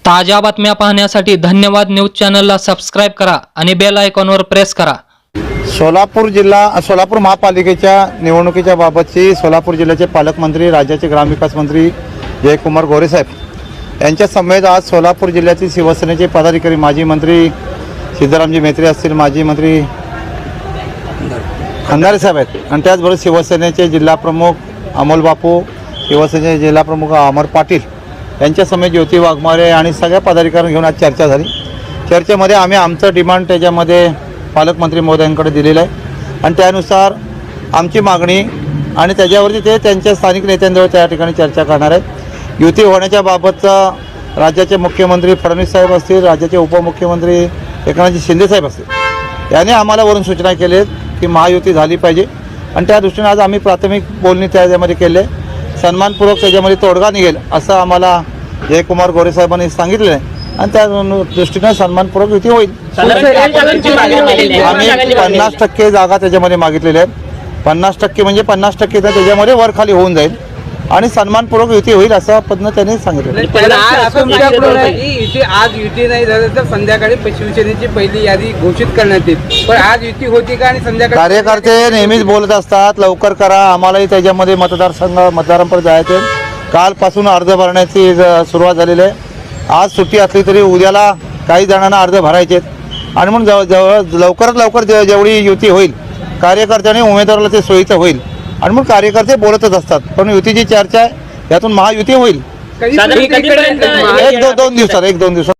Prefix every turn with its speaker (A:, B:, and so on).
A: ताज्या बातम्या पाहण्यासाठी धन्यवाद न्यूज चॅनलला सबस्क्राइब करा आणि बेल आयकॉनवर प्रेस करा।
B: सोलापूर महापालिकेच्या निवडणुकीच्या बाबतची सोलापूर जिल्ह्याचे पालकमंत्री, राज्याचे ग्रामविकास मंत्री जयकुमार गोरे साहेब यांच्या समेत आज सोलापूर जिल्ह्यातील शिवसेनेचे पदाधिकारी, माजी मंत्री सिद्धरामजी मेत्रे असतील, माजी मंत्री खंदारे साहेब आहेत आणि त्याचबरोबर शिवसेनेचे जिल्हाप्रमुख अमोल बापू, शिवसेनेचे जिल्हाप्रमुख अमर पाटील यांच्या समेत ज्योती वाघमारे आणि सगळ्या पदाधिकाऱ्यांना घेऊन आज चर्चा झाली। चर्चेमध्ये आम्ही आमचं डिमांड त्याच्यामध्ये पालकमंत्री महोदयांकडे दिलेलं आहे आणि त्यानुसार आमची मागणी आणि त्याच्यावरती ते त्यांच्या स्थानिक नेत्यांजवळ त्या ठिकाणी चर्चा करणार आहेत। युती होण्याच्या बाबतचा राज्याचे मुख्यमंत्री फडणवीस साहेब असतील, राज्याचे उपमुख्यमंत्री एकनाथजी शिंदे साहेब असतील, याने आम्हाला वरून सूचना केली आहेत की महायुती झाली पाहिजे आणि त्या दृष्टीने आज आम्ही प्राथमिक बोलणी त्याच्यामध्ये केले, सन्मानपूर्वक त्याच्यामध्ये तोडगा निघेल असं आम्हाला जयकुमार गोरे साहेबांनी सांगितलं आहे आणि त्या दृष्टीने सन्मानपूर्वक युती होईल। आम्ही 50% जागा त्याच्यामध्ये मागितलेल्या आहेत। 50% म्हणजे 50% तर त्याच्यामध्ये वर खाली होऊन जाईल आणि सन्मानपूर्वक युती होईल असं पद्धतीने त्यांनी सांगितलं।
C: आज युती नाही झालं तर संध्याकाळी शिवसेनेची पहिली यादी घोषित करण्यात येईल, पण आज युती होती का? आणि संध्याकाळी
B: कार्यकर्ते नेहमीच बोलत असतात लवकर करा, आम्हालाही त्याच्यामध्ये मतदारांपर्यंत जायचे। कालपासून अर्ज भरण्याची सुरुवात झालेली आहे। आज सुट्टी असली तरी उद्याला काही जणांना अर्ज भरायचे आणि म्हणून लवकरात लवकर जेवढी युती होईल कार्यकर्त्यांनी उमेदवाराला ते सोयीचं होईल आणि मग कार्यकर्ते बोलतच असतात, पण युतीची चर्चा आहे, यातून महायुती होईल। एक दोन दिवसात